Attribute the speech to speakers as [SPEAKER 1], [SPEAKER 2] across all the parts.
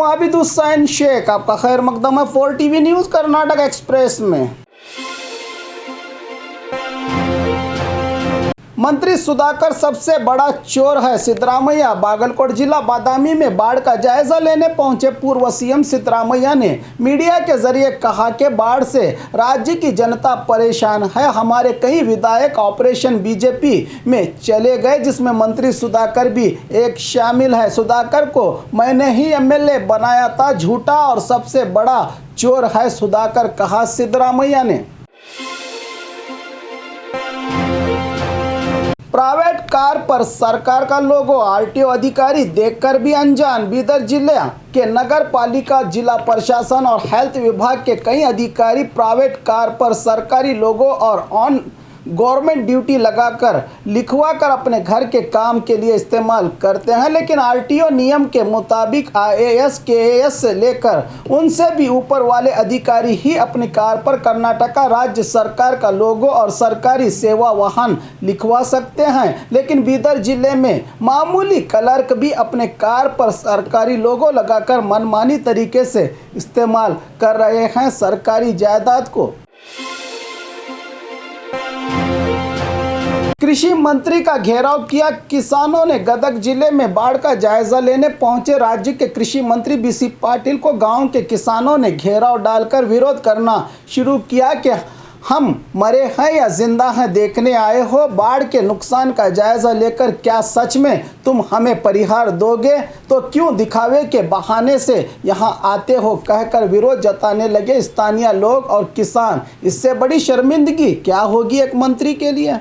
[SPEAKER 1] हूं आबिद हुसैन शेख। आपका खैर मकदम है 4 टीवी न्यूज़ कर्नाटक एक्सप्रेस में। मंत्री सुधाकर सबसे बड़ा चोर है, सिद्धरामैया। बागलकोट जिला बादामी में बाढ़ का जायजा लेने पहुंचे पूर्व सीएम सिद्धरामैया ने मीडिया के जरिए कहा कि बाढ़ से राज्य की जनता परेशान है। हमारे कई विधायक ऑपरेशन बीजेपी में चले गए, जिसमें मंत्री सुधाकर भी एक शामिल है। सुधाकर को मैंने ही एमएलए बनाया था, झूठा और सबसे बड़ा चोर है सुधाकर, कहा सिद्धरामैया ने। प्राइवेट कार पर सरकार का लोगो, आरटीओ अधिकारी देखकर भी अनजान। बीदर जिले के नगर पालिका, जिला प्रशासन और हेल्थ विभाग के कई अधिकारी प्राइवेट कार पर सरकारी लोगो और ऑन गवर्नमेंट ड्यूटी लगाकर लिखवा कर अपने घर के काम के लिए इस्तेमाल करते हैं, लेकिन आरटीओ नियम के मुताबिक आईएएस केएएस से लेकर उनसे भी ऊपर वाले अधिकारी ही अपनी कार पर कर्नाटक राज्य सरकार का लोगो और सरकारी सेवा वाहन लिखवा सकते हैं। लेकिन बीदर जिले में मामूली क्लर्क भी अपने कार पर सरकारी लोगो लगाकर मनमानी तरीके से इस्तेमाल कर रहे हैं सरकारी जायदाद को। कृषि मंत्री का घेराव किया किसानों ने। गदग जिले में बाढ़ का जायजा लेने पहुंचे राज्य के कृषि मंत्री बीसी पाटिल को गांव के किसानों ने घेराव डालकर विरोध करना शुरू किया कि हम मरे हैं या जिंदा हैं देखने आए हो। बाढ़ के नुकसान का जायजा लेकर क्या सच में तुम हमें परिहार दोगे, तो क्यों दिखावे के बहाने से यहां आते हो, कहकर विरोध जताने लगे स्थानीय लोग और किसान। इससे बड़ी शर्मिंदगी क्या होगी एक मंत्री के लिए।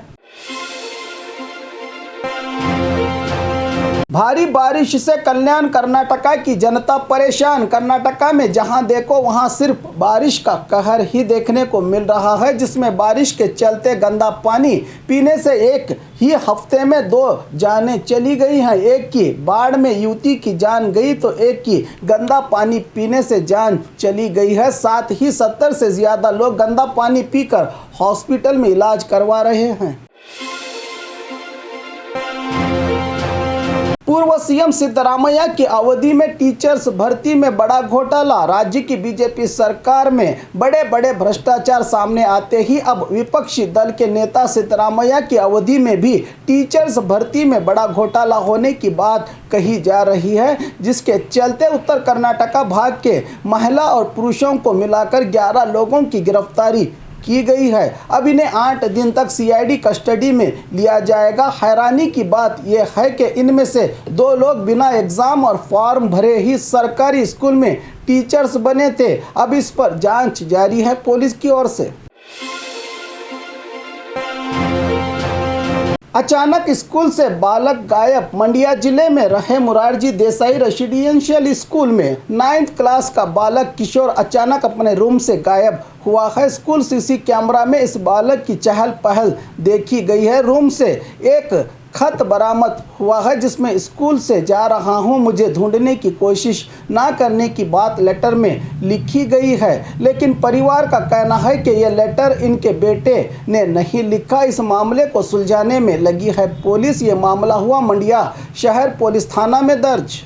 [SPEAKER 1] भारी बारिश से कल्याण कर्नाटका की जनता परेशान। कर्नाटका में जहां देखो वहां सिर्फ बारिश का कहर ही देखने को मिल रहा है, जिसमें बारिश के चलते गंदा पानी पीने से एक ही हफ्ते में 2 जानें चली गई हैं। एक की बाढ़ में युवती की जान गई तो एक की गंदा पानी पीने से जान चली गई है। साथ ही 70 से ज़्यादा लोग गंदा पानी पीकर हॉस्पिटल में इलाज करवा रहे हैं। पूर्व सीएम सिद्धरामैया की अवधि में टीचर्स भर्ती में बड़ा घोटाला। राज्य की बीजेपी सरकार में बड़े बड़े भ्रष्टाचार सामने आते ही अब विपक्षी दल के नेता सिद्धरामैया की अवधि में भी टीचर्स भर्ती में बड़ा घोटाला होने की बात कही जा रही है, जिसके चलते उत्तर कर्नाटका भाग के महिला और पुरुषों को मिलाकर 11 लोगों की गिरफ्तारी की गई है। अब इन्हें 8 दिन तक सीआईडी कस्टडी में लिया जाएगा। हैरानी की बात यह है कि इनमें से 2 लोग बिना एग्जाम और फॉर्म भरे ही सरकारी स्कूल में टीचर्स बने थे। अब इस पर जांच जारी है पुलिस की ओर से। अचानक स्कूल से बालक गायब। मंडिया जिले में रहे मुरारजी देसाई रेसिडेंशियल स्कूल में 9th क्लास का बालक किशोर अचानक अपने रूम से गायब हुआ है। स्कूल सीसी कैमरा में इस बालक की चहल पहल देखी गई है। रूम से एक खत बरामद हुआ है, जिसमें स्कूल से जा रहा हूं, मुझे ढूंढने की कोशिश ना करने की बात लेटर में लिखी गई है। लेकिन परिवार का कहना है कि यह लेटर इनके बेटे ने नहीं लिखा। इस मामले को सुलझाने में लगी है पुलिस। ये मामला हुआ मंडिया शहर पुलिस थाना में दर्ज।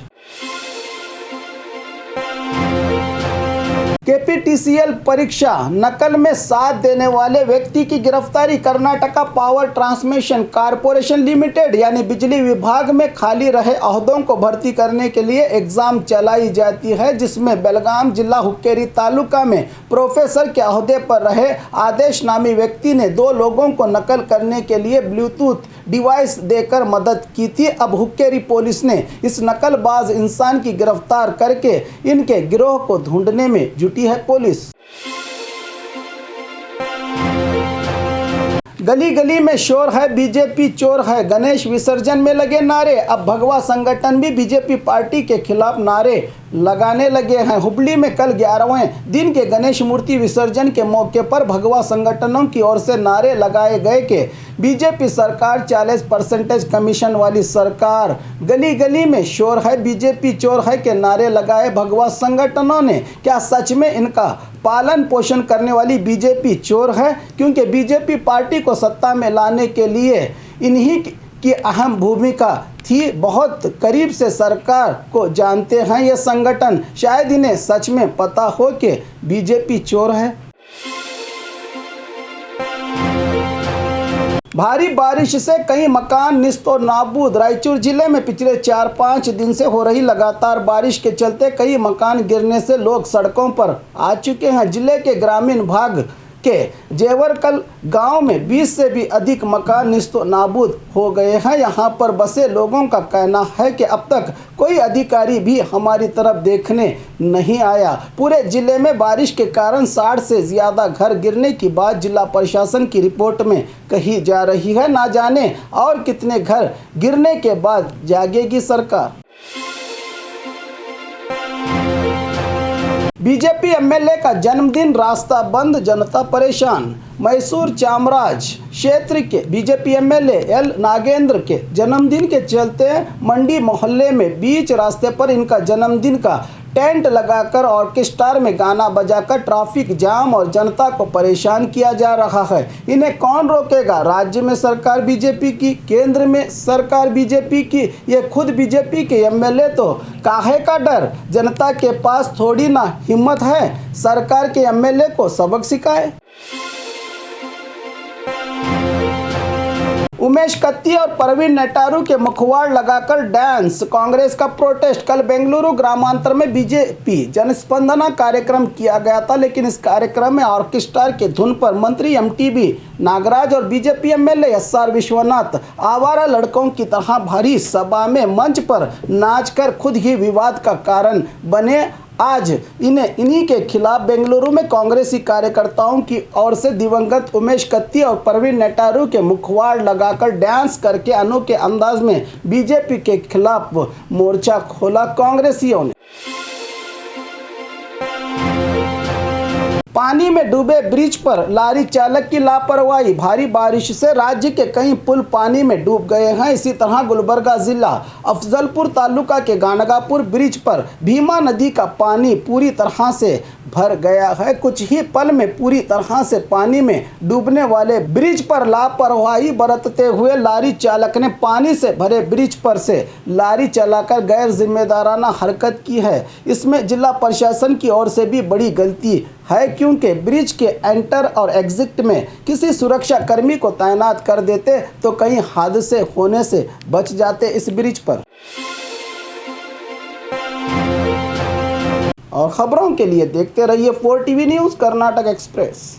[SPEAKER 1] केपीटीसीएल परीक्षा नकल में साथ देने वाले व्यक्ति की गिरफ्तारी। Karnataka power transmission corporation limited यानी बिजली विभाग में खाली रहे ओहदों को भर्ती करने के लिए एग्जाम चलाई जाती है, जिसमें बेलगाम जिला हुक्केरी तालुका में प्रोफेसर के ओहदे पर रहे आदेश नामी व्यक्ति ने 2 लोगों को नकल करने के लिए ब्लूटूथ डिवाइस देकर मदद की थी। अब हुक्केरी पुलिस ने इस नकलबाज इंसान की गिरफ्तार करके इनके गिरोह को ढूंढने में जुटी है पुलिस। गली गली में शोर है, बीजेपी चोर है। गणेश विसर्जन में लगे नारे। अब भगवा संगठन भी बीजेपी पार्टी के खिलाफ नारे लगाने लगे हैं। हुबली में कल 11वें दिन के गणेश मूर्ति विसर्जन के मौके पर भगवा संगठनों की ओर से नारे लगाए गए कि बीजेपी सरकार 40% कमीशन वाली सरकार। गली गली में शोर है, बीजेपी चोर है के नारे लगाए भगवा संगठनों ने। क्या सच में इनका पालन पोषण करने वाली बीजेपी चोर है? क्योंकि बीजेपी पार्टी को सत्ता में लाने के लिए इन्हीं की अहम भूमिका थी। बहुत करीब से सरकार को जानते हैं ये संगठन, शायद इन्हें सच में पता हो कि बीजेपी चोर है। भारी बारिश से कई मकान निस्तो नाबूद। रायचूर जिले में पिछले 4-5 दिन से हो रही लगातार बारिश के चलते कई मकान गिरने से लोग सड़कों पर आ चुके हैं। जिले के ग्रामीण भाग के जेवरकल गांव में 20 से भी अधिक मकान निस्तो नाबूद हो गए हैं। यहां पर बसे लोगों का कहना है कि अब तक कोई अधिकारी भी हमारी तरफ देखने नहीं आया। पूरे जिले में बारिश के कारण 60 से ज़्यादा घर गिरने की बात जिला प्रशासन की रिपोर्ट में कही जा रही है। ना जाने और कितने घर गिरने के बाद जागेगी सरकार। बीजेपी एमएलए का जन्मदिन, रास्ता बंद, जनता परेशान। मैसूर चामराज क्षेत्र के बीजेपी एमएलए एल नागेंद्र के जन्मदिन के चलते मंडी मोहल्ले में बीच रास्ते पर इनका जन्मदिन का टेंट लगाकर ऑर्केस्ट्रा में गाना बजाकर ट्रैफिक जाम और जनता को परेशान किया जा रहा है। इन्हें कौन रोकेगा? राज्य में सरकार बीजेपी की, केंद्र में सरकार बीजेपी की, ये खुद बीजेपी के एमएलए तो काहे का डर? जनता के पास थोड़ी ना हिम्मत है सरकार के एमएलए को सबक सिखाए। उमेश कत्ती और प्रवीण नेटारू के मुखवाड़ लगाकर डांस, कांग्रेस का प्रोटेस्ट। कल बेंगलुरु ग्रामांतर में बीजेपी जनस्पंदना कार्यक्रम किया गया था, लेकिन इस कार्यक्रम में ऑर्केस्ट्रा के धुन पर मंत्री एमटीबी नागराज और बीजेपी एमएलए एसआर विश्वनाथ आवारा लड़कों की तरह भरी सभा में मंच पर नाचकर खुद ही विवाद का कारण बने। आज इन्हीं के खिलाफ बेंगलुरु में कांग्रेसी कार्यकर्ताओं की ओर से दिवंगत उमेश कत्ती और प्रवीण नेटारू के मुखवाड़ लगाकर डांस करके अनोखे अंदाज में बीजेपी के खिलाफ मोर्चा खोला कांग्रेसियों ने। पानी में डूबे ब्रिज पर लारी चालक की लापरवाही। भारी बारिश से राज्य के कई पुल पानी में डूब गए हैं। इसी तरह गुलबर्गा जिला अफजलपुर तालुका के गानगापुर ब्रिज पर भीमा नदी का पानी पूरी तरह से भर गया है। कुछ ही पल में पूरी तरह से पानी में डूबने वाले ब्रिज पर लापरवाही बरतते हुए लारी चालक ने पानी से भरे ब्रिज पर से लारी चलाकर गैर जिम्मेदाराना हरकत की है। इसमें जिला प्रशासन की ओर से भी बड़ी गलती है, क्योंकि ब्रिज के एंटर और एग्जिट में किसी सुरक्षा कर्मी को तैनात कर देते तो कई हादसे होने से बच जाते इस ब्रिज पर। और खबरों के लिए देखते रहिए 4 टीवी न्यूज़ कर्नाटक एक्सप्रेस।